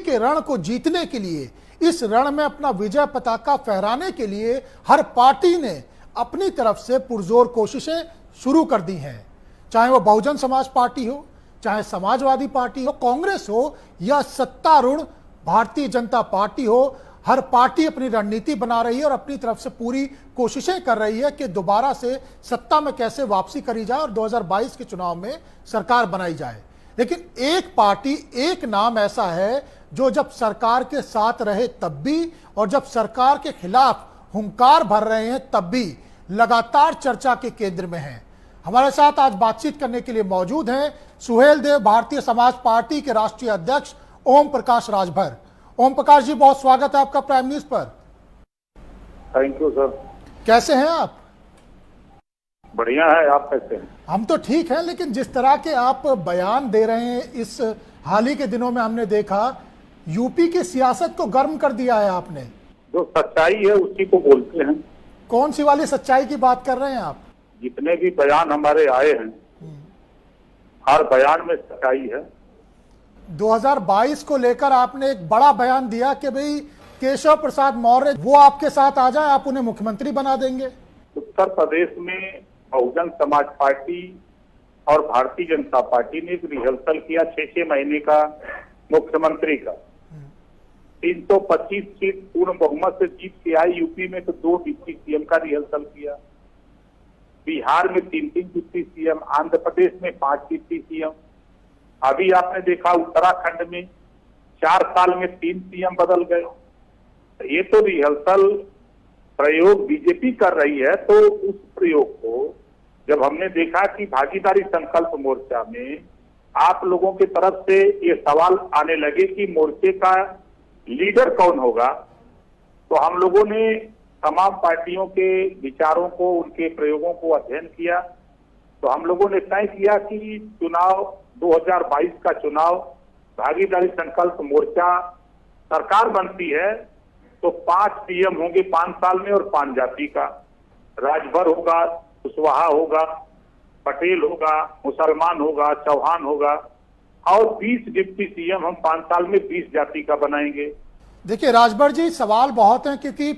के रण को जीतने के लिए, इस रण में अपना विजय पताका फहराने के लिए हर पार्टी ने अपनी तरफ से पुरजोर कोशिशें शुरू कर दी हैं। चाहे वो बहुजन समाज पार्टी हो, चाहे समाजवादी पार्टी हो, कांग्रेस हो या सत्तारूढ़ भारतीय जनता पार्टी हो, हर पार्टी अपनी रणनीति बना रही है और अपनी तरफ से पूरी कोशिशें कर रही है कि दोबारा से सत्ता में कैसे वापसी करी जाए और 2022 के चुनाव में सरकार बनाई जाए। लेकिन एक पार्टी, एक नाम ऐसा है जो जब सरकार के साथ रहे तब भी और जब सरकार के खिलाफ हुंकार भर रहे हैं तब भी लगातार चर्चा के केंद्र में है। हमारे साथ आज बातचीत करने के लिए मौजूद हैं सुहेल देव, भारतीय समाज पार्टी के राष्ट्रीय अध्यक्ष ओम प्रकाश राजभर। ओम प्रकाश जी, बहुत स्वागत है आपका प्राइम न्यूज पर। Thank you sir. कैसे हैं आप? बढ़िया है, आप कैसे हैं? हम तो ठीक हैं, लेकिन जिस तरह के आप बयान दे रहे हैं इस हाल ही के दिनों में हमने देखा, यूपी की सियासत को गर्म कर दिया है आपने। जो सच्चाई है उसी को बोलते हैं। कौन सी वाली सच्चाई की बात कर रहे हैं आप? जितने भी बयान हमारे आए हैं हर बयान में सच्चाई है। 2022 को लेकर आपने एक बड़ा बयान दिया कि भाई केशव प्रसाद मौर्य वो आपके साथ आ जाए, आप उन्हें मुख्यमंत्री बना देंगे। उत्तर प्रदेश में बहुजन समाज पार्टी और भारतीय जनता पार्टी ने एक रिहर्सल किया 6 महीने का मुख्यमंत्री का। 325 सीट पूर्ण बहुमत से जीत के आई यूपी में, तो 2 डिप्टी सीएम का रिहर्सल किया। बिहार में 3 डिप्टी सीएम, आंध्र प्रदेश में 5 डिप्टी सीएम। अभी आपने देखा उत्तराखंड में 4 साल में 3 सीएम बदल गए। ये तो रिहर्सल प्रयोग बीजेपी कर रही है। तो उस प्रयोग को जब हमने देखा कि भागीदारी संकल्प मोर्चा में आप लोगों की तरफ से ये सवाल आने लगे कि मोर्चे का लीडर कौन होगा, तो हम लोगों ने तमाम पार्टियों के विचारों को, उनके प्रयोगों को अध्ययन किया। तो हम लोगों ने तय किया कि चुनाव 2022 का चुनाव भागीदारी संकल्प मोर्चा सरकार बनती है तो 5 सीएम होंगे 5 साल में और 5 जाति का। राजभर होगा, कुशवाहा होगा, पटेल होगा, मुसलमान होगा, चौहान होगा और 20 डिप्टी सीएम हम 5 साल में 20 जाति का बनाएंगे। देखिए राजभर जी, सवाल बहुत हैं क्योंकि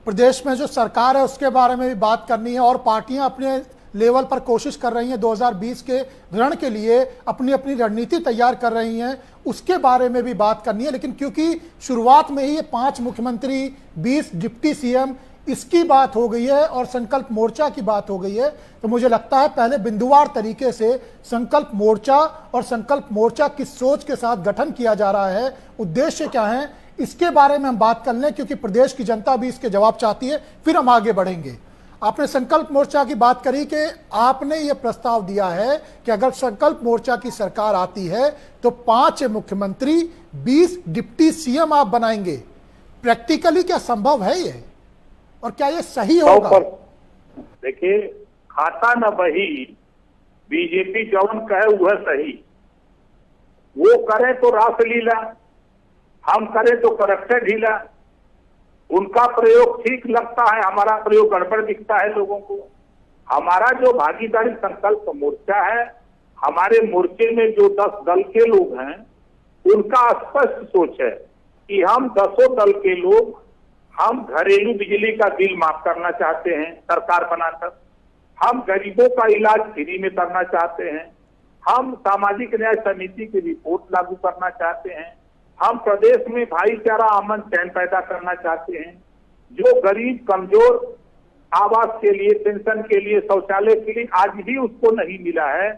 प्रदेश में जो सरकार है उसके बारे में भी बात करनी है और पार्टियां अपने लेवल पर कोशिश कर रही हैं 2020 के रण के लिए अपनी अपनी रणनीति तैयार कर रही हैं, उसके बारे में भी बात करनी है। लेकिन क्योंकि शुरुआत में ही ये 5 मुख्यमंत्री 20 डिप्टी सीएम इसकी बात हो गई है और संकल्प मोर्चा की बात हो गई है, तो मुझे लगता है पहले बिंदुवार तरीके से संकल्प मोर्चा और संकल्प मोर्चा किस सोच के साथ गठन किया जा रहा है, उद्देश्य क्या है, इसके बारे में हम बात कर लें क्योंकि प्रदेश की जनता भी इसके जवाब चाहती है, फिर हम आगे बढ़ेंगे। आपने संकल्प मोर्चा की बात करी कि आपने ये प्रस्ताव दिया है कि अगर संकल्प मोर्चा की सरकार आती है तो 5 मुख्यमंत्री 20 डिप्टी सीएम आप बनाएंगे। प्रैक्टिकली क्या संभव है ये, और क्या ये सही होगा? देखिए, खाता न बही, बीजेपी जौन कहे वह सही। वो करे तो रासलीला, हम करें तो करप्टेड ढीला। उनका प्रयोग ठीक लगता है, हमारा प्रयोग गड़बड़ दिखता है लोगों को। हमारा जो भागीदारी संकल्प मोर्चा है, हमारे मोर्चे में जो 10 दल के लोग हैं उनका स्पष्ट सोच है कि हम 10 दल के लोग हम घरेलू बिजली का बिल माफ करना चाहते हैं सरकार बनाकर, हम गरीबों का इलाज फ्री में करना चाहते हैं, हम सामाजिक न्याय समिति की रिपोर्ट लागू करना चाहते हैं, हम प्रदेश में भाईचारा अमन चैन पैदा करना चाहते हैं। जो गरीब कमजोर आवास के लिए, पेंशन के लिए, शौचालय के लिए आज भी उसको नहीं मिला है,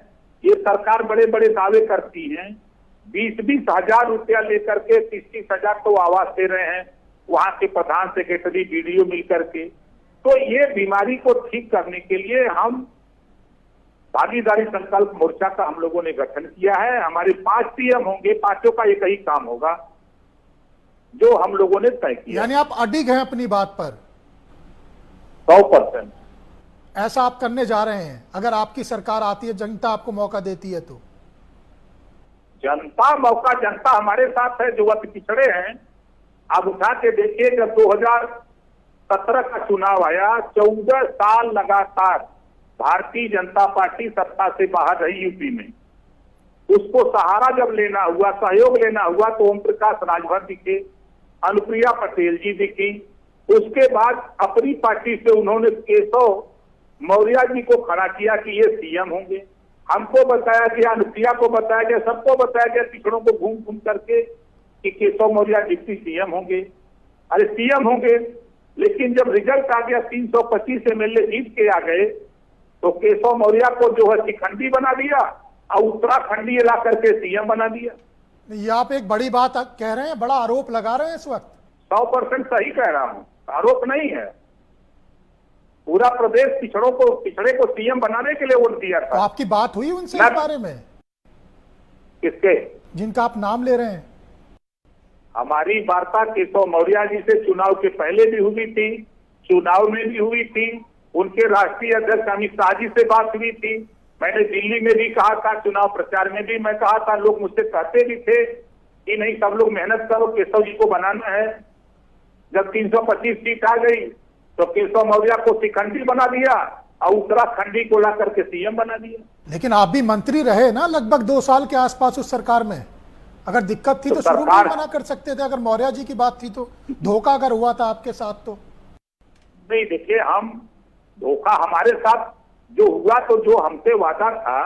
ये सरकार बड़े बड़े दावे करती है। 20-20 हजार रुपया लेकर के 30-30 हजार तो आवास दे रहे हैं वहां के प्रधान सेक्रेटरी बीडीओ मिलकर के। तो ये बीमारी को ठीक करने के लिए हम भागीदारी संकल्प मोर्चा का हम लोगों ने गठन किया है। हमारे 5 सीएम होंगे, 5 का एक ही काम होगा जो हम लोगों ने तय किया। यानी आप अडिग हैं अपनी बात पर? 100%। ऐसा आप करने जा रहे हैं अगर आपकी सरकार आती है, जनता आपको मौका देती है तो? जनता हमारे साथ है। जो अति पिछड़े हैं, आप उठा के देखिए, जब 2017 का चुनाव आया, 14 साल लगातार भारतीय जनता पार्टी सत्ता से बाहर रही यूपी में। उसको सहारा जब लेना हुआ, सहयोग लेना हुआ, तो ओम प्रकाश राजभर दिखे, अनुप्रिया पटेल जी दिखी। उसके बाद अपनी पार्टी से उन्होंने केशव मौर्य जी को खड़ा किया कि ये सीएम होंगे। हमको बताया गया, अनुप्रिया को बताया गया, सबको बताया गया, पिछड़ों को घूम घूम करके कि केशव मौर्य डिप्टी सीएम होंगे। अरे सीएम होंगे, लेकिन जब रिजल्ट आ गया 325 एमएलए जीत के आ गए, तो केशव मौर्य को जो है शिखंडी बना दिया और उत्तराखंडी ला करके सीएम बना दिया। ये आप एक बड़ी बात कह रहे हैं, बड़ा आरोप लगा रहे हैं इस वक्त। 100% सही कह रहा हूं, आरोप नहीं है। पूरा प्रदेश पिछड़े को सीएम बनाने के लिए वोट दिया था। तो आपकी बात हुई उनसे इस बारे में? किसके? जिनका आप नाम ले रहे हैं। हमारी वार्ता केशव मौर्य जी से चुनाव के पहले भी हुई थी, चुनाव में भी हुई थी, उनके राष्ट्रीय अध्यक्ष अमित शाह जी से बात हुई थी। मैंने दिल्ली में भी कहा था, चुनाव प्रचार में भी मैं कहा था, लोग मुझसे कहते भी थे कि नहीं सब लोग मेहनत करो, केशव जी को बनाना है। जब 325 सीट आ गई तो केशव मौर्य को शिखंडी बना दिया और उत्तराखंडी को ला करके सीएम बना दिया। लेकिन आप भी मंत्री रहे ना लगभग 2 साल के आसपास उस सरकार में। अगर दिक्कत थी तो शुरू में मना कर सकते थे। अगर मौर्य जी की बात थी तो धोखा अगर हुआ था आपके साथ तो नहीं। देखिए, हम धोखा हमारे साथ जो हुआ, तो जो हमसे वादा था,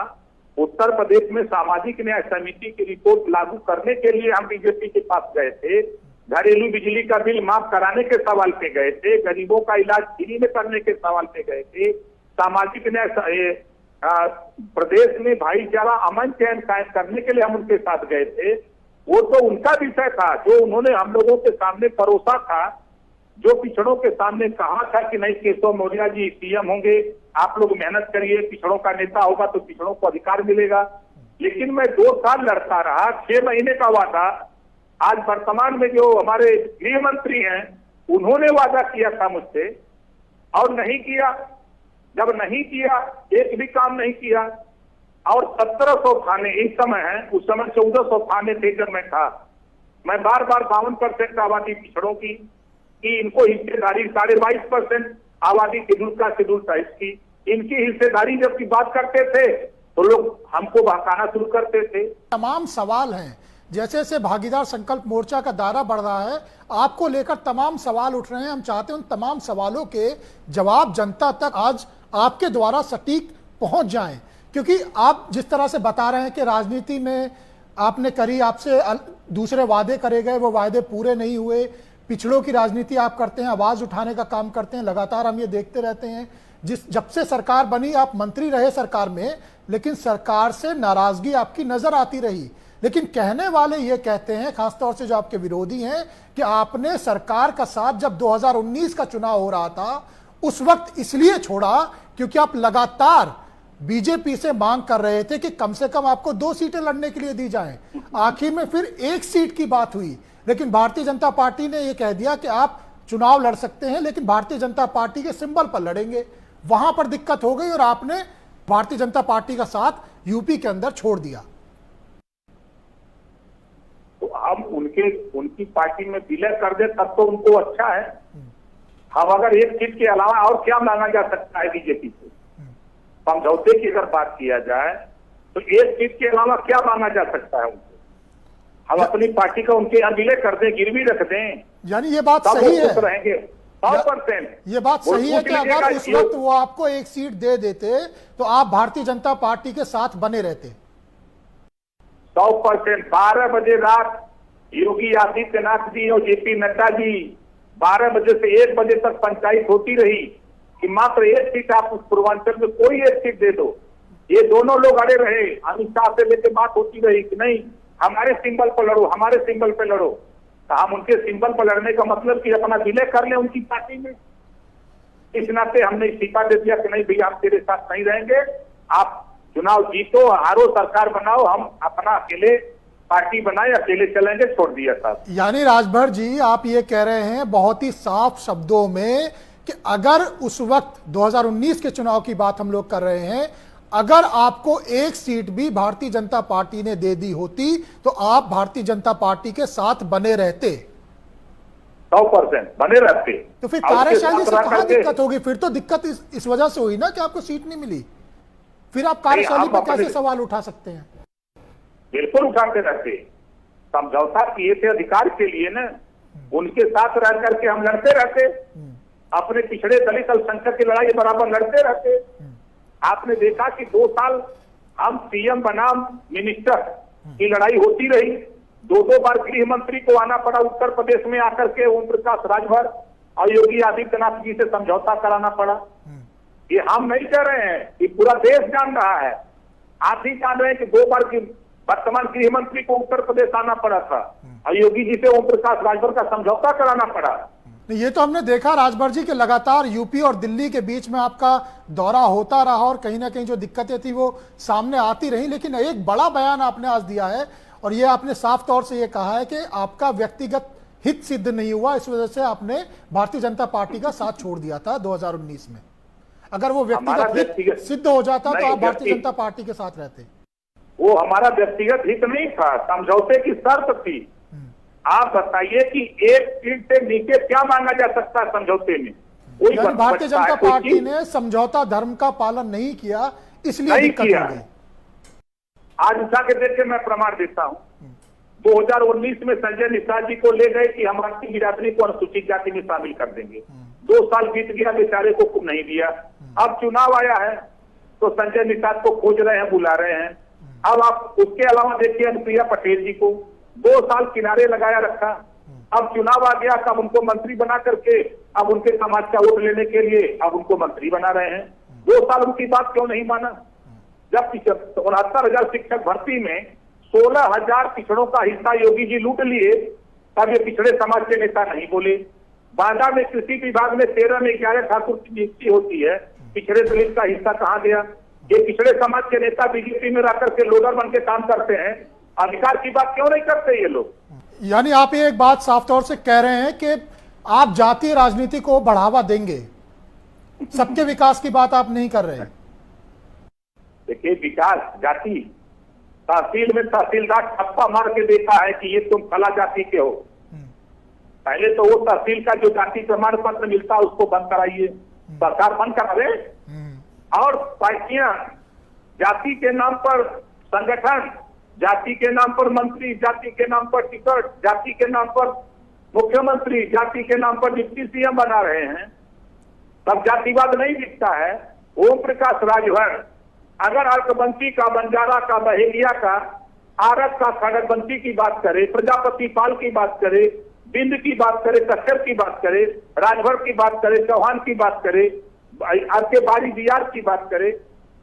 उत्तर प्रदेश में सामाजिक न्याय समिति की रिपोर्ट लागू करने के लिए हम बीजेपी के पास गए थे, घरेलू बिजली का बिल माफ कराने के सवाल पे गए थे, गरीबों का इलाज फ्री में करने के सवाल पे गए थे, सामाजिक न्याय प्रदेश में भाईचारा अमन चैन कायम करने के लिए हम उनके साथ गए थे। वो तो उनका विषय था जो उन्होंने हम लोगों के सामने परोसा था, जो पिछड़ों के सामने कहा था कि नहीं केशव मौर्य जी सीएम होंगे, आप लोग मेहनत करिए, पिछड़ों का नेता होगा तो पिछड़ों को अधिकार मिलेगा। लेकिन मैं 2 साल लड़ता रहा, 6 महीने का वादा। आज वर्तमान में जो हमारे गृह मंत्री हैं, उन्होंने वादा किया था मुझसे और नहीं किया। जब नहीं किया, एक भी काम नहीं किया। और 1700 थाने इस समय है, उस समय 1400 थाने थे जब मैं था। मैं बार बार 52% आबादी पिछड़ों की, कि इनको हिस्सेदारी 22.5% आबादी शेड्यूल का शेड्यूल टाइप की, इनकी हिस्सेदारी जब की बात करते थे तो लोग हमको बहकाना शुरू करते थे। तमाम सवाल हैं, जैसे जैसे भागीदार संकल्प मोर्चा का दायरा बढ़ रहा है, आपको लेकर तमाम सवाल उठ रहे हैं। हम चाहते हैं उन तमाम सवालों के जवाब जनता तक आज आपके द्वारा सटीक पहुंच जाएं, क्योंकि आप जिस तरह से बता रहे हैं कि राजनीति में आपने करी, आपसे दूसरे वादे करे गए, वो वादे पूरे नहीं हुए, पिछड़ों की राजनीति आप करते हैं, आवाज उठाने का काम करते हैं, लगातार हम ये देखते रहते हैं। जब से सरकार बनी, आप मंत्री रहे सरकार में, लेकिन सरकार से नाराजगी आपकी नजर आती रही। लेकिन कहने वाले ये कहते हैं, खासतौर से जो आपके विरोधी हैं, कि आपने सरकार का साथ जब 2019 का चुनाव हो रहा था उस वक्त इसलिए छोड़ा क्योंकि आप लगातार बीजेपी से मांग कर रहे थे कि कम से कम आपको 2 सीटें लड़ने के लिए दी जाएं। आखिर में फिर 1 सीट की बात हुई, लेकिन भारतीय जनता पार्टी ने यह कह दिया कि आप चुनाव लड़ सकते हैं, लेकिन भारतीय जनता पार्टी के सिंबल पर लड़ेंगे। वहां पर दिक्कत हो गई और आपने भारतीय जनता पार्टी का साथ यूपी के अंदर छोड़ दिया। तो हम उनकी पार्टी में विलय कर दे तब तो उनको अच्छा है। हम अगर 1 सीट के अलावा और क्या मांगा जा सकता है बीजेपी से? समझौते की अगर बात किया जाए तो 1 सीट के अलावा क्या मांगा जा सकता है उनको? हम अपनी पार्टी का उनके यहाँ विलय कर दें, गिरवी रख दें, यानी ये बात सही है, रहेंगे 100%। ये बात सही है कि अगर उस वक्त वो आपको 1 सीट दे देते तो आप भारतीय जनता पार्टी के साथ बने रहते। 100%। 12 बजे रात योगी आदित्यनाथ जी और जेपी नड्डा जी 12 बजे से 1 बजे तक पंचायत होती रही कि मात्र 1 सीट आप उस पूर्वांचल में कोई 1 सीट दे दो। ये दोनों लोग अड़े रहे, अमित शाह से लेकर बात होती रही कि नहीं हमारे सिंबल पर लड़ो, हमारे सिंबल पर लड़ो। तो हम उनके सिंबल पर लड़ने का मतलब कि अपना विलय कर ले उनकी पार्टी में। इस नाते हमने इस्तीफा दे दिया कि नहीं भैया हम तेरे साथ नहीं रहेंगे, आप चुनाव जीतो, हारो, सरकार बनाओ, हम अपना अकेले पार्टी बनाए, अकेले चलेंगे, छोड़ दिया साहब। यानी राजभर जी आप ये कह रहे हैं बहुत ही साफ शब्दों में कि अगर उस वक्त 2019 के चुनाव की बात हम लोग कर रहे हैं, अगर आपको 1 सीट भी भारतीय जनता पार्टी ने दे दी होती तो आप भारतीय जनता पार्टी के साथ बने रहते। 100% बने रहते। तो फिर कार्यशैली से कहां दिक्कत होगी? फिर तो दिक्कत इस वजह से हुई ना कि आपको सीट नहीं मिली। फिर आप कार्यशैली पर कैसे सवाल उठा सकते हैं? बिल्कुल उठाते रहते। समझौता किए थे अधिकार के लिए ना, उनके साथ रह करके हम लड़ते रहते, अपने पिछड़े दलित अल्पसंख्यक की लड़ाई बराबर लड़ते रहते। आपने देखा कि 2 साल हम सीएम बनाम मिनिस्टर की लड़ाई होती रही, 2 बार गृह मंत्री को आना पड़ा उत्तर प्रदेश में आकर के, ओम प्रकाश राजभर और योगी आदित्यनाथ जी से समझौता कराना पड़ा। ये हम नहीं कह रहे हैं, ये पूरा देश जान रहा है। आप ही जान रहे हैं कि 2 बार की वर्तमान गृह मंत्री को उत्तर प्रदेश आना पड़ा था और योगी जी से ओम प्रकाश राजभर का समझौता कराना पड़ा। ये तो हमने देखा राजभर जी के लगातार यूपी और दिल्ली के बीच में आपका दौरा होता रहा और कहीं ना कहीं जो दिक्कतें थी वो सामने आती रही, लेकिन एक बड़ा बयान आपने आज दिया है और ये आपने साफ तौर से ये कहा है कि आपका व्यक्तिगत हित सिद्ध नहीं हुआ, इस वजह से आपने भारतीय जनता पार्टी का साथ छोड़ दिया था 2019 में। अगर वो व्यक्तिगत हित सिद्ध हो जाता तो आप भारतीय जनता पार्टी के साथ रहते। वो हमारा व्यक्तिगत हित नहीं था, समझौते की शर्त थी। आप बताइए कि एक सीट से नीचे क्या मांगा जा सकता है समझौते में? भारतीय जनता पार्टी ने समझौता धर्म का पालन नहीं किया, इसलिए दिक्कत हो गई। आज उठा के देख के मैं प्रमाण देता हूँ, 2019 में संजय निषाद जी को ले गए कि हम आपकी बिरादरी को अनुसूचित जाति में शामिल कर देंगे। 2 साल बीत गया, बेचारे को कुछ नहीं दिया। अब चुनाव आया है तो संजय निषाद को खोज रहे हैं, बुला रहे हैं। अब आप उसके अलावा देखिए अनुप्रिया पटेल जी को 2 साल किनारे लगाया रखा। अब चुनाव आ गया, तब उनको मंत्री बना करके अब उनके समाज का वोट लेने के लिए अब उनको मंत्री बना रहे हैं। 2 साल उनकी बात क्यों नहीं माना? जब 69,000 शिक्षक भर्ती में 16,000 पिछड़ों का हिस्सा योगी जी लूट लिए, तब ये पिछड़े समाज के नेता नहीं बोले। बांदा में कृषि विभाग में 13 में 11 ठाकुर की नियुक्ति होती है, पिछड़े दलित का हिस्सा कहाँ गया? ये पिछड़े समाज के नेता बीजेपी में रहकर के लोडर बन के काम करते हैं, अधिकार की बात क्यों नहीं करते ये लोग? यानी आप ये एक बात साफ तौर से कह रहे हैं कि आप जातीय राजनीति को बढ़ावा देंगे, सबके विकास की बात आप नहीं कर रहे हैं। देखिए, विकास जाति, तहसील में तहसीलदार ठप्पा मार के देखा है कि ये तुम फला जाति के हो। पहले तो वो तहसील का जो जाति प्रमाण पत्र मिलता है उसको बंद कराइए, सरकार बंद करावे। और पार्टियां जाति के नाम पर संगठन, जाति के नाम पर मंत्री, जाति के नाम पर टिकट, जाति के नाम पर मुख्यमंत्री, जाति के नाम पर डिप्टी सीएम बना रहे हैं, तब जातिवाद नहीं दिखता है। ओम प्रकाश राजभर अगर अर्कबंसी का, बंजारा का, बहेलिया का, आरत का, खड़गबंसी की बात करे, प्रजापति पाल की बात करे, बिंद की बात करे, कच्छर की बात करे, राजभर की बात करे, चौहान की बात करे, आपके बारी दियार की बात करे,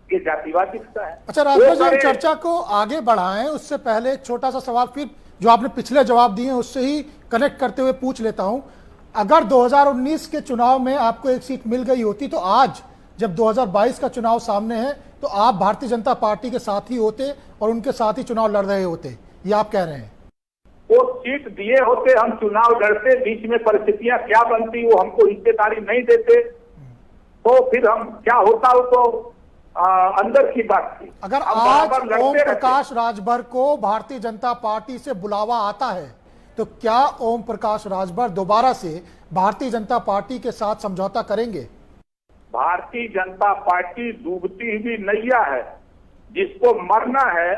ये जातिवाद दिखता है। अच्छा राजभर जी, चर्चा को आगे बढ़ाएं उससे पहले एक छोटा सा सवाल फिर जो आपने पिछले जवाब दिए उससे ही कनेक्ट करते हुए पूछ लेता हूं। अगर 2019 के चुनाव में आपको एक सीट मिल गई होती तो आज जब 2022 का चुनाव सामने है तो आप भारतीय जनता पार्टी के साथ ही होते और उनके साथ ही चुनाव लड़ रहे होते, ये आप कह रहे हैं? वो सीट दिए होते, हम चुनाव लड़ते, बीच में परिस्थितियां क्या बनती वो हमको हिस्सेदारी नहीं देते, तो फिर हम क्या होता हो तो अंदर की बात थी। अगर आज ओम प्रकाश राजभर को भारतीय जनता पार्टी से बुलावा आता है तो क्या ओम प्रकाश राजभर दोबारा से भारतीय जनता पार्टी के साथ समझौता करेंगे? भारतीय जनता पार्टी डूबती हुई नैया है, जिसको मरना है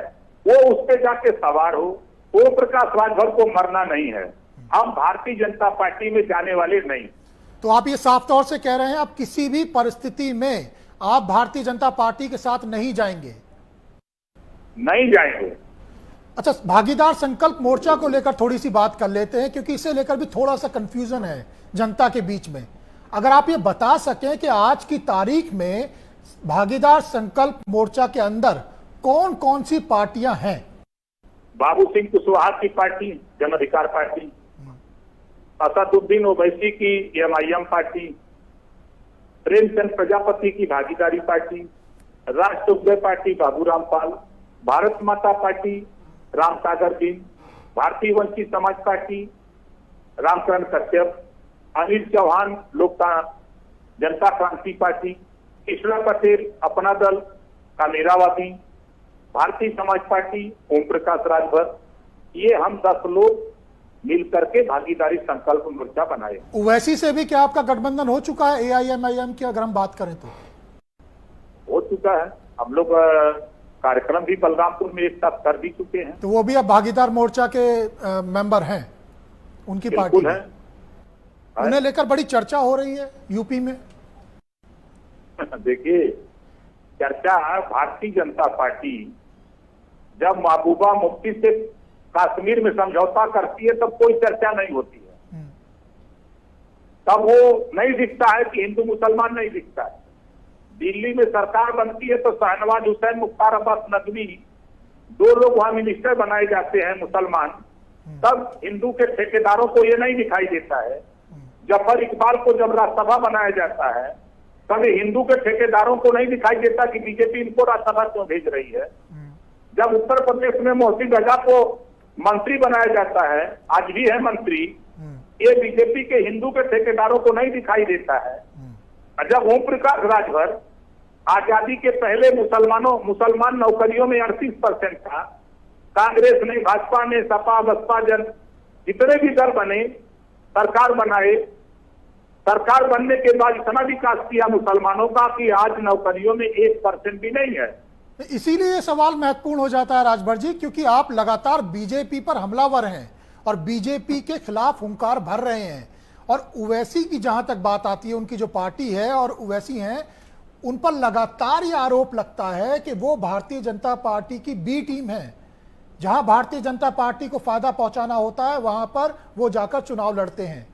वो उस पे जाके सवार हो। ओम प्रकाश राजभर को मरना नहीं है, हम भारतीय जनता पार्टी में जाने वाले नहीं। तो आप ये साफ तौर से कह रहे हैं आप किसी भी परिस्थिति में आप भारतीय जनता पार्टी के साथ नहीं जाएंगे? नहीं जाएंगे। अच्छा, भागीदार संकल्प मोर्चा को लेकर थोड़ी सी बात कर लेते हैं क्योंकि इसे लेकर भी थोड़ा सा कंफ्यूजन है जनता के बीच में। अगर आप ये बता सकें कि आज की तारीख में भागीदार संकल्प मोर्चा के अंदर कौन कौन सी पार्टियां हैं? बाबू सिंह कुशवाहा की पार्टी जन अधिकार पार्टी, असदुद्दीन ओवैसी की एमआईएम पार्टी, प्रेमचंद प्रजापति की भागीदारी पार्टी, राष्ट्रउदय पार्टी बाबू रामपाल, भारत माता पार्टी रामसागर दिन, भारतीय वंचित समाज पार्टी रामकरण कश्यप, अनिल चौहान लोकता जनता क्रांति पार्टी, कृष्णा पटेल अपना दल का मेरावादी, भारतीय समाज पार्टी ओम प्रकाश राजभर, ये हम 10 लोग मिल करके भागीदारी संकल्प मोर्चा बनाए। ओवैसी से भी क्या आपका गठबंधन हो चुका है? एआईएमआईएम की अगर हम बात करें तो हो चुका है। हम लोग कार्यक्रम भी बलरामपुर में एक साथ कर भी चुके हैं। तो वो भी अब भागीदार मोर्चा के मेंबर हैं, उनकी पार्टी बिल्कुल में। है। उन्हें लेकर बड़ी चर्चा हो रही है यूपी में। देखिए, चर्चा भारतीय जनता पार्टी जब महबूबा मुफ्ती से कश्मीर में समझौता करती है तब कोई चर्चा नहीं होती है। तब वो नहीं दिखता है कि हिंदू मुसलमान नहीं दिखता है। दिल्ली में सरकार बनती है तो शाहनवाज हुसैन, मुख्तार अब्बास नकवी, दो लोग वहां मिनिस्टर बनाए जाते हैं मुसलमान, तब हिंदू के ठेकेदारों को ये नहीं दिखाई देता है। जफर इकबाल को जब राज्यसभा बनाया जाता है तब हिंदू के ठेकेदारों को नहीं दिखाई देता कि बीजेपी इनको राज्यसभा क्यों भेज रही है। जब उत्तर प्रदेश में मोहसिन रजा को मंत्री बनाया जाता है, आज भी है मंत्री, ये बीजेपी के हिंदू के ठेकेदारों को नहीं दिखाई देता है। और जब ओम प्रकाश राजभर आजादी के पहले मुसलमान नौकरियों में 38% था, कांग्रेस ने, भाजपा ने, सपा बसपा जन जितने भी दल बने, सरकार बनाए, सरकार बनने के बाद इतना विकास किया मुसलमानों का कि आज नौकरियों में 1% भी नहीं है। इसीलिए ये सवाल महत्वपूर्ण हो जाता है राजभर जी, क्योंकि आप लगातार बीजेपी पर हमलावर हैं और बीजेपी के खिलाफ हुंकार भर रहे हैं। और ओवैसी की जहां तक बात आती है, उनकी जो पार्टी है और ओवैसी हैं, उन पर लगातार ये आरोप लगता है कि वो भारतीय जनता पार्टी की बी टीम है। जहां भारतीय जनता पार्टी को फायदा पहुंचाना होता है वहां पर वो जाकर चुनाव लड़ते हैं।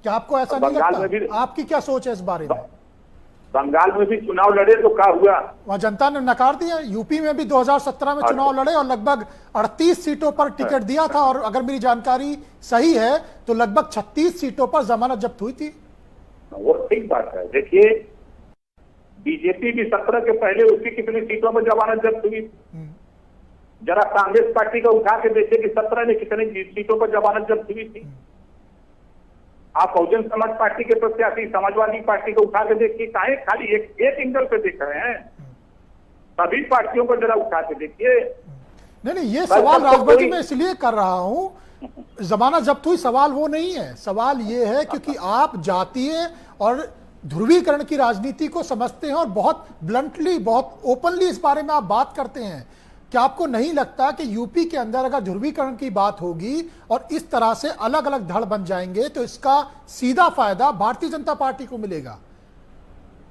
क्या आपको ऐसा नहीं लगता? आपकी क्या सोच है इस बारे में? बंगाल में भी चुनाव लड़े तो क्या हुआ? वहां जनता ने नकार दिया। यूपी में भी 2017 में चुनाव लड़े और लगभग 38 सीटों पर टिकट दिया था, और अगर मेरी जानकारी सही है तो लगभग 36 सीटों पर जमानत जब्त हुई थी। वो ठीक बात है। देखिए, बीजेपी भी 17 के पहले उसकी कितनी सीटों पर जमानत जब्त हुई, जरा कांग्रेस पार्टी का उठा के देखिए कि 17 ने कितनी सीटों पर जमानत जब्त हुई थी। आप बहुजन समाज पार्टी के प्रत्याशी समाजवादी पार्टी को उठा के देखिए, काहे खाली एक एंगल पे देख रहे हैं? सभी पार्टियों को जरा उठा के देखिए। नहीं, ये सवाल राजभर जी मैं इसलिए कर रहा हूं, जमानत जब्त हुई सवाल वो नहीं है। सवाल ये है क्योंकि आप जातीय और ध्रुवीकरण की राजनीति को समझते हैं और बहुत ब्लंटली, बहुत ओपनली इस बारे में आप बात करते हैं। क्या आपको नहीं लगता कि यूपी के अंदर अगर ध्रुवीकरण की बात होगी और इस तरह से अलग अलग धड़ बन जाएंगे तो इसका सीधा फायदा भारतीय जनता पार्टी को मिलेगा?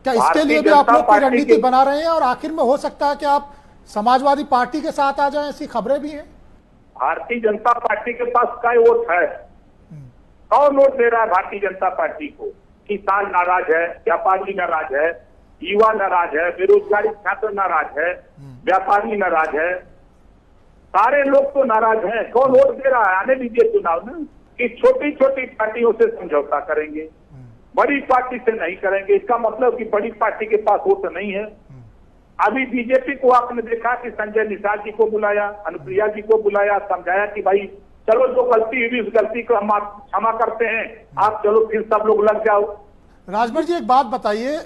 क्या इसके लिए भी आप लोग कोई रणनीति बना रहे हैं? और आखिर में हो सकता है कि आप समाजवादी पार्टी के साथ आ जाएं, ऐसी खबरें भी हैं। भारतीय जनता पार्टी के पास क्या वोट है? कौन वोट दे रहा है भारतीय जनता पार्टी को? किसान नाराज है, व्यापारी नाराज है, युवा नाराज है, बेरोजगारी छात्र नाराज है, व्यापारी नाराज है, सारे लोग तो नाराज हैं। कौन वोट दे रहा है? आने दीजिए चुनाव में कि छोटी छोटी पार्टियों से समझौता करेंगे, बड़ी पार्टी से नहीं करेंगे। इसका मतलब कि बड़ी पार्टी के पास वोट नहीं है। अभी बीजेपी को आपने देखा कि संजय निषाद जी को बुलाया, अनुप्रिया जी को बुलाया, समझाया कि भाई चलो जो गलती हुई उस गलती को हम क्षमा करते हैं, आप चलो फिर सब लोग लग जाओ। राजभर जी एक बात बताइए,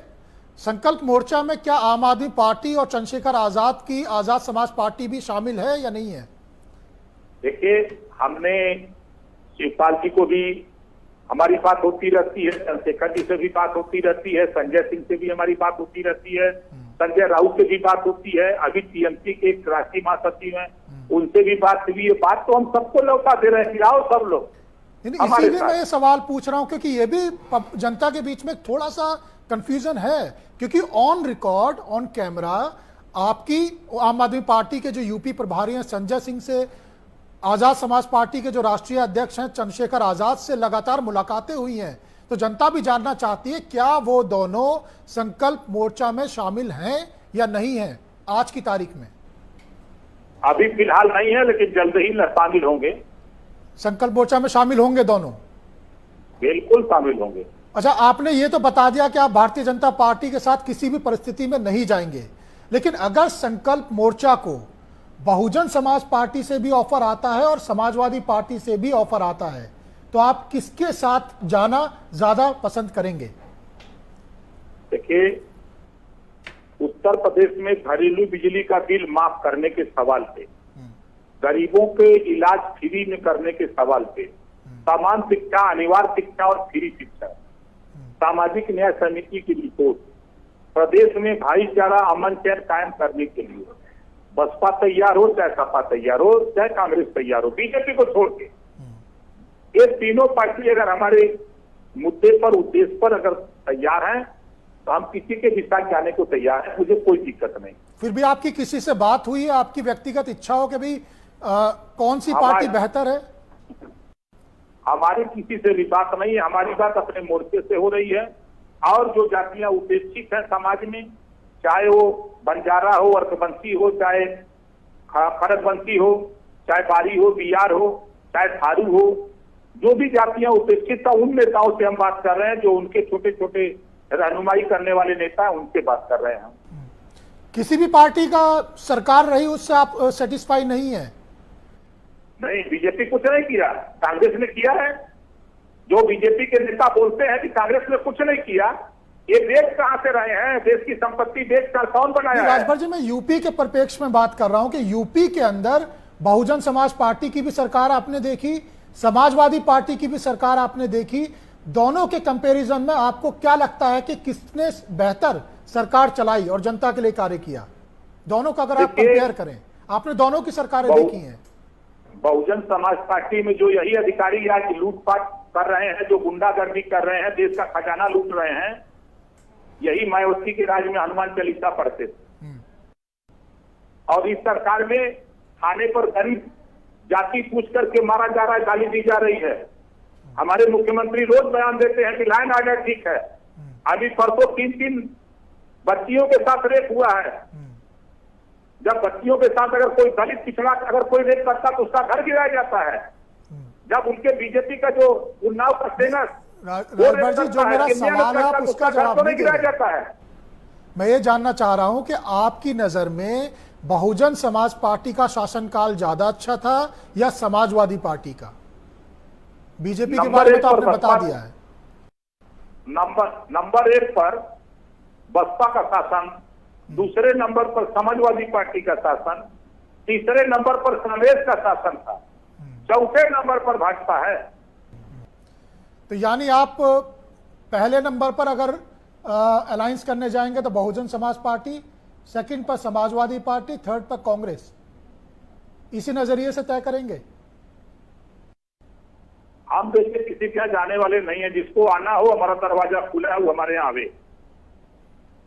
संकल्प मोर्चा में क्या आम आदमी पार्टी और चंद्रशेखर आजाद की आजाद समाज पार्टी भी शामिल है या नहीं है? देखिए, हमने शिवपाल जी को भी हमारी बात होती रहती है, चंद्रशेखर जी से भी बात होती रहती है, संजय सिंह से भी हमारी बात होती रहती है, संजय राउत से भी बात होती है, अभी टीएमसी के एक राष्ट्रीय महासचिव हैं उनसे भी बात हुई है। बात तो हम सबको लौटा दे रहे हैं कि आओ सब लोग। इसीलिए मैं ये सवाल पूछ रहा हूं क्योंकि ये भी जनता के बीच में थोड़ा सा कंफ्यूजन है, क्योंकि ऑन रिकॉर्ड, ऑन कैमरा आपकी आम आदमी पार्टी के जो यूपी प्रभारी हैं संजय सिंह से, आजाद समाज पार्टी के जो राष्ट्रीय अध्यक्ष हैं चंद्रशेखर आजाद से लगातार मुलाकातें हुई हैं। तो जनता भी जानना चाहती है क्या वो दोनों संकल्प मोर्चा में शामिल हैं या नहीं हैं आज की तारीख में? अभी फिलहाल नहीं है, लेकिन जल्द ही शामिल होंगे। संकल्प मोर्चा में शामिल होंगे दोनों? बिल्कुल शामिल होंगे। अच्छा, आपने ये तो बता दिया कि आप भारतीय जनता पार्टी के साथ किसी भी परिस्थिति में नहीं जाएंगे, लेकिन अगर संकल्प मोर्चा को बहुजन समाज पार्टी से भी ऑफर आता है और समाजवादी पार्टी से भी ऑफर आता है तो आप किसके साथ जाना ज्यादा पसंद करेंगे? देखिए, उत्तर प्रदेश में घरेलू बिजली का बिल माफ करने के सवाल पे, गरीबों के इलाज फ्री में करने के सवाल पे, समान शिक्षा, अनिवार्य शिक्षा और फ्री शिक्षा, सामाजिक न्याय समिति की रिपोर्ट, प्रदेश में भाईचारा अमन चैन कायम करने के लिए बसपा तैयार हो, चाहे सपा तैयार हो, चाहे कांग्रेस तैयार हो, बीजेपी को छोड़ के ये तीनों पार्टी अगर हमारे मुद्दे पर, उद्देश्य पर अगर तैयार हैं तो हम किसी के भी साथ जाने को तैयार हैं, मुझे कोई दिक्कत नहीं। फिर भी आपकी किसी से बात हुई है, आपकी व्यक्तिगत इच्छा हो कि भाई कौन सी पार्टी बेहतर है? हमारी किसी से भी बात नहीं है, हमारी बात अपने मोर्चे से हो रही है। और जो जातियां उपेक्षित हैं समाज में, चाहे वो बंजारा हो, अर्कबंसी हो, चाहे खड़गबंसी हो, चाहे बारी हो, बियार हो, चाहे थारू हो, जो भी जातियां उपेक्षित हैं उन नेताओं से हम बात कर रहे हैं। जो उनके छोटे छोटे रहनुमाई करने वाले नेता हैं उनसे बात कर रहे हैं हम। किसी भी पार्टी का सरकार रही उससे आप सेटिस्फाई नहीं है? नहीं, बीजेपी कुछ नहीं किया, कांग्रेस ने किया है। जो बीजेपी के नेता बोलते हैं कि कांग्रेस ने कुछ नहीं किया, ये देश कहां से रहे हैं? देश की संपत्ति देश का कौन बनाया है? राजभर जी, मैं यूपी के परिप्रेक्ष्य में बात कर रहा हूं कि यूपी के अंदर बहुजन समाज पार्टी की भी सरकार आपने देखी, समाजवादी पार्टी की भी सरकार आपने देखी। दोनों के कंपैरिजन में आपको क्या लगता है कि किसने बेहतर सरकार चलाई और जनता के लिए कार्य किया? दोनों का अगर आप कंपेयर करें, आपने दोनों की सरकारें देखी हैं। बहुजन समाज पार्टी में जो यही अधिकारी आज लूटपाट कर रहे हैं, जो गुंडागर्दी कर रहे हैं, देश का खजाना लूट रहे हैं, यही मायावती के राज में हनुमान चालीसा पढ़ते थे। और इस सरकार में थाने पर गरीब जाति पूछ करके मारा जा रहा है, गाली दी जा रही है। हमारे मुख्यमंत्री रोज बयान देते हैं कि लाइन ऑर्डर ठीक है। अभी परसों 3 बच्चियों के साथ रेप हुआ है। जब बच्चियों के साथ अगर कोई दलित पिछड़ा अगर कोई रेप करता तो उसका घर गिराया जाता है। जब उनके बीजेपी का जो उन्नाव का सेना राजभर जी, जो मेरा सवाल है आप उसका जवाब नहीं गिराया जाता है। मैं ये जानना चाह रहा हूं कि आपकी नजर में बहुजन समाज पार्टी का शासनकाल ज्यादा अच्छा था या समाजवादी पार्टी का? बीजेपी के बारे में तो आपने बता दिया है। नंबर 1 पर बसपा का शासन, दूसरे नंबर पर समाजवादी पार्टी का शासन, तीसरे नंबर पर कांग्रेस का शासन था, चौथे नंबर पर भाजपा है। तो यानी आप पहले नंबर पर अगर अलायंस करने जाएंगे तो बहुजन समाज पार्टी, सेकंड पर समाजवादी पार्टी, थर्ड पर कांग्रेस, इसी नजरिए से तय करेंगे? हम देखिए किसी के यहाँ जाने वाले नहीं है, जिसको आना हो हमारा दरवाजा खुला है, वो हमारे यहाँ आवे।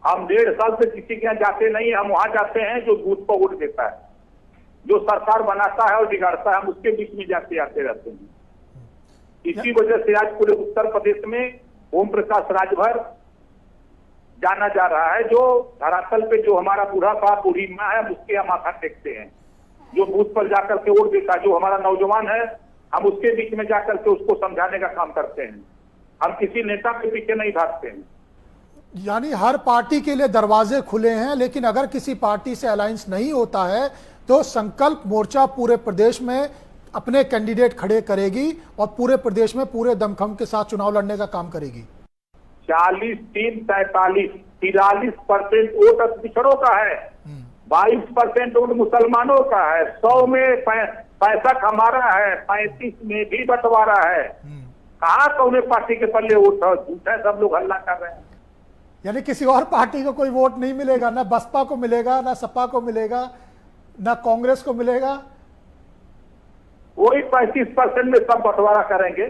हम 1.5 साल से किसी के यहाँ जाते नहीं, हम वहां जाते हैं जो बूथ पर वोट देता है, जो सरकार बनाता है और बिगाड़ता है, हम उसके बीच में जाते आते रहते हैं। इसी वजह से आज पूरे उत्तर प्रदेश में ओम प्रकाश राजभर जाना जा रहा है। जो धरातल पे जो हमारा बूढ़ा बाप बूढ़ी माँ है, उसके यहाँ माथा टेकते हैं। जो बूथ पर जाकर के वोट देता है, जो हमारा नौजवान है, हम उसके बीच में जाकर के उसको समझाने का काम करते हैं। हम किसी नेता के पीछे नहीं भागते हैं। यानी हर पार्टी के लिए दरवाजे खुले हैं, लेकिन अगर किसी पार्टी से अलायंस नहीं होता है तो संकल्प मोर्चा पूरे प्रदेश में अपने कैंडिडेट खड़े करेगी और पूरे प्रदेश में पूरे दमखम के साथ चुनाव लड़ने का काम करेगी। 40, 3, 43, 43% वोट पिछड़ों का है, 22% वोट मुसलमानों का है, 100 में 65 हमारा है, 35 में भी बंटवारा है। कहाँ कौन पार्टी के पल्ले वोट झूठ है, सब लोग हल्ला कर रहे हैं। यानी किसी और पार्टी को कोई वोट नहीं मिलेगा, ना बसपा को मिलेगा, ना सपा को मिलेगा, ना कांग्रेस को मिलेगा। वही 35% में सब बंटवारा करेंगे।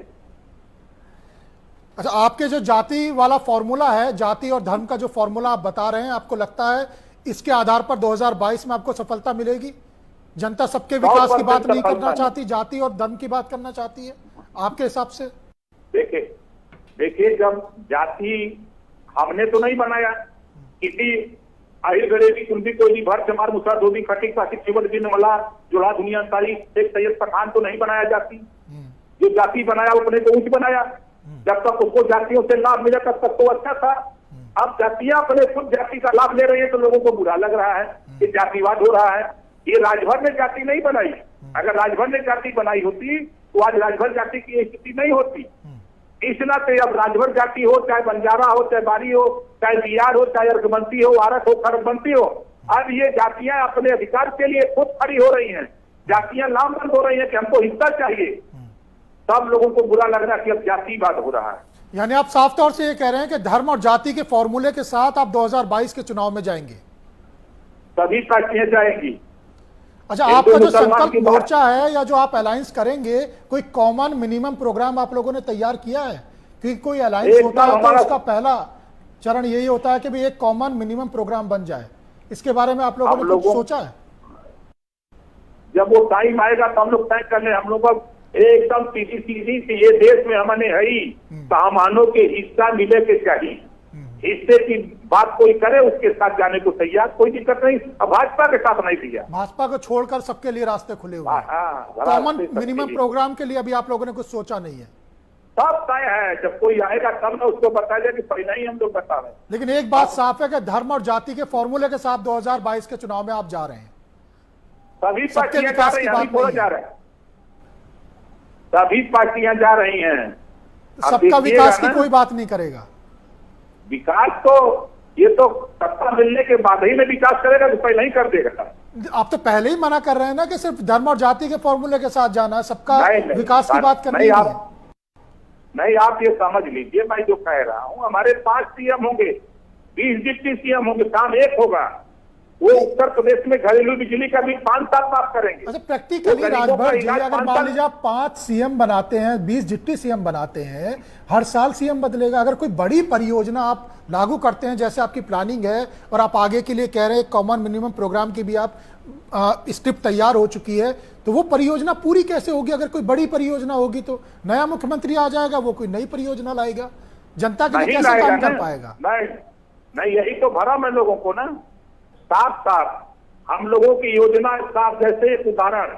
अच्छा, आपके जो जाति वाला फॉर्मूला है, जाति और धर्म का जो फॉर्मूला आप बता रहे हैं, आपको लगता है इसके आधार पर 2022 में आपको सफलता मिलेगी? जनता सबके विकास की बात नहीं करना चाहती, जाति और धर्म की बात करना चाहती है आपके हिसाब से? देखिए, जब जाति हमने तो नहीं बनाया, किसी आहिर गरीबी कुंभी कोई भर चमार मुसा धोबी खटिक पासिक चिवट दिन मला जुड़ा दुनिया तारी एक सैयद पठान तो नहीं बनाया जाती। जो जाति बनाया अपने को ऊंच बनाया। जब तक उसको जातियों से लाभ मिला तब तक तो अच्छा था। अब जातियां अपने खुद जाति का लाभ ले रही है तो लोगों को बुरा लग रहा है कि जातिवाद हो रहा है। ये राजभर ने जाति नहीं बनाई। अगर राजभर ने जाति बनाई होती तो आज राजभर जाति की स्थिति नहीं होती। इस नाते अब राजभर जाति हो, चाहे बंजारा हो, चाहे बारी हो, चाहे बिहार हो, चाहे अर्घबंती हो, आरक हो, खड़गबंती हो, अब ये जातियां अपने अधिकार के लिए खुद खड़ी हो रही हैं। जातियां लामबंद हो रही हैं कि हमको हिस्सा चाहिए। सब लोगों को बुरा लग रहा है कि अब जातिवाद हो रहा है। यानी आप साफ तौर से ये कह रहे हैं कि धर्म और जाति के फॉर्मूले के साथ आप 2022 के चुनाव में जाएंगे? सभी पार्टियां जाएंगी। अच्छा, हिंदू आपका जो मुसलमान संकल्प की बात- मोर्चा है या जो आप अलायंस करेंगे, कोई कॉमन मिनिमम प्रोग्राम आप लोगों ने तैयार किया है? क्योंकि कोई अलायंस एक होता है तो हमारा- उसका पहला चरण यही होता है कि भाई एक कॉमन मिनिमम प्रोग्राम बन जाए। इसके बारे में आप लोगों ने कुछ सोचा है? जब वो टाइम आएगा तो हम लोग तय कर ले। हम लोग एकदम सीधी सीधी से ये देश में हमने है ही सामानों के हिस्सा मिले के चाहिए। हिस्से की बात कोई करे उसके साथ जाने को तैयार, कोई दिक्कत नहीं। अब भाजपा के साथ नहीं दिया। भाजपा को छोड़कर सबके लिए रास्ते खुले हुए हैं। हाँ, कॉमन सबके मिनिमम लिए। प्रोग्राम के लिए अभी आप लोगों ने कुछ सोचा नहीं है? सब तय है। जब कोई आएगा तब ना उसको बता दिया कि पहले ही हम लोग बता रहे हैं। लेकिन एक बात साफ है कि धर्म और जाति के फॉर्मूले के साथ 2022 के चुनाव में आप जा रहे हैं। सभी सबके पार्टियां जा विकास रही की हैं, बात अभी थोड़ा नहीं जा है। रहे हैं। सभी पार्टियां जा रही हैं। आप सबका देखिएगा विकास की ना, कोई बात नहीं करेगा। विकास तो ये तो सत्ता मिलने के बाद ही में विकास करेगा, तो पहले ही कर देगा। आप तो पहले ही मना कर रहे हैं ना कि सिर्फ धर्म और जाति के फॉर्मूले के साथ जाना है, सबका नहीं, विकास की बात करनी नहीं, है। नहीं, आप ये समझ लीजिए, मैं जो कह रहा हूँ, हमारे 5 सीएम होंगे, 20 डिप्टी सीएम होंगे, काम एक होगा। वो उत्तर प्रदेश में घरेलू बिजली का बिल 5 साल पास करेंगे। अच्छा, प्रैक्टिकली वो गरीबों का राजभर जी, इलाज अगर 5 मान साल- लीजिए आप 5 सीएम बनाते हैं, 20 डिप्टी सीएम बनाते हैं, हर साल सीएम बदलेगा। अगर कोई बड़ी परियोजना आप लागू करते हैं, जैसे आपकी प्लानिंग है और आप आगे के लिए कह रहे हैं कॉमन मिनिमम प्रोग्राम की भी आप स्क्रिप्ट तैयार हो चुकी है, तो वो परियोजना पूरी कैसे होगी? अगर कोई बड़ी परियोजना होगी तो नया मुख्यमंत्री आ जाएगा, वो कोई नई परियोजना लाएगा, जनता के लिए नहीं कैसे लाएगा काम ना। कर पाएगा? नहीं, यही तो भरम है लोगों को ना। साफ साफ हम लोगों की योजना साफ, जैसे एक उदाहरण,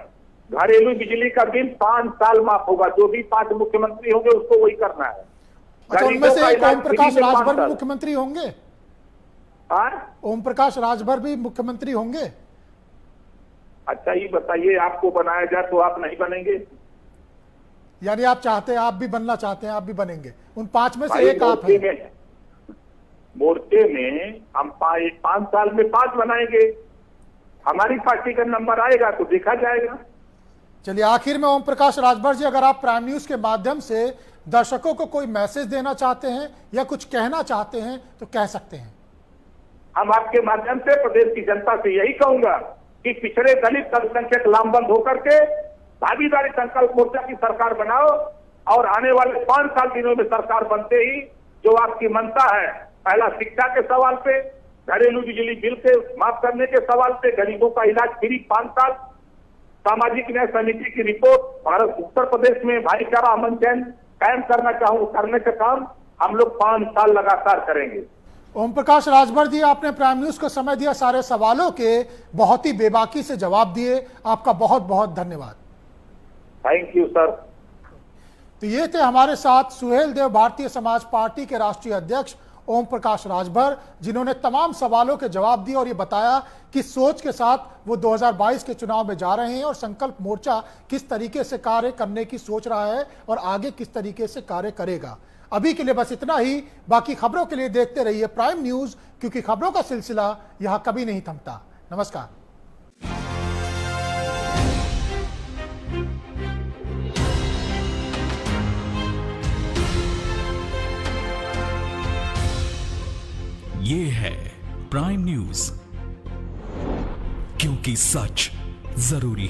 घरेलू बिजली का बिल 5 साल माफ होगा। जो भी 5 मुख्यमंत्री होंगे उसको वही करना है। अच्छा, उनमें गरीबों से का एक इलाज ओम प्रकाश फ्री में 5 राजभर भी साल। मुख्यमंत्री होंगे? हाँ? ओम प्रकाश राजभर भी मुख्यमंत्री होंगे? अच्छा, ये बताइए, आपको बनाया जाए तो आप नहीं बनेंगे? यानी आप चाहते हैं, आप भी बनना चाहते हैं, आप भी बनेंगे? उन 5 में से भाई, एक आप हैं। मोर्चे में हम 5 साल में 5 बनाएंगे। हमारी पार्टी का नंबर आएगा तो देखा जाएगा। चलिए, आखिर में ओम प्रकाश राजभर जी, अगर आप प्राइम न्यूज के माध्यम से दर्शकों को कोई मैसेज देना चाहते हैं या कुछ कहना चाहते हैं तो कह सकते हैं। हम आपके माध्यम से प्रदेश की जनता से यही कहूंगा कि पिछड़े दलित अल्पसंख्यक लामबंद होकर के भागीदारी संकल्प मोर्चा की सरकार बनाओ, और आने वाले 5 साल दिनों में सरकार बनते ही जो आपकी मनता है, पहला शिक्षा के सवाल पे, घरेलू बिजली बिल के माफ करने के सवाल पे, गरीबों का इलाज फ्री 5 साल, सामाजिक न्याय समिति की रिपोर्ट, भारत उत्तर प्रदेश में भाईचारा अमन चैन कायम करने का काम हम लोग 5 साल लगातार करेंगे। ओम प्रकाश राजभर जी, आपने प्राइम न्यूज को समय दिया, सारे सवालों के बहुत ही बेबाकी से जवाब दिए, आपका बहुत बहुत धन्यवाद। Thank you sir. तो ये थे हमारे साथ सुहेल देव, भारतीय समाज पार्टी के राष्ट्रीय अध्यक्ष ओम प्रकाश राजभर, जिन्होंने तमाम सवालों के जवाब दिए और ये बताया कि सोच के साथ वो 2022 के चुनाव में जा रहे हैं और संकल्प मोर्चा किस तरीके से कार्य करने की सोच रहा है और आगे किस तरीके से कार्य करेगा। अभी के लिए बस इतना ही। बाकी खबरों के लिए देखते रहिए प्राइम न्यूज, क्योंकि खबरों का सिलसिला यहां कभी नहीं थमता। नमस्कार। ये है प्राइम न्यूज, क्योंकि सच जरूरी है।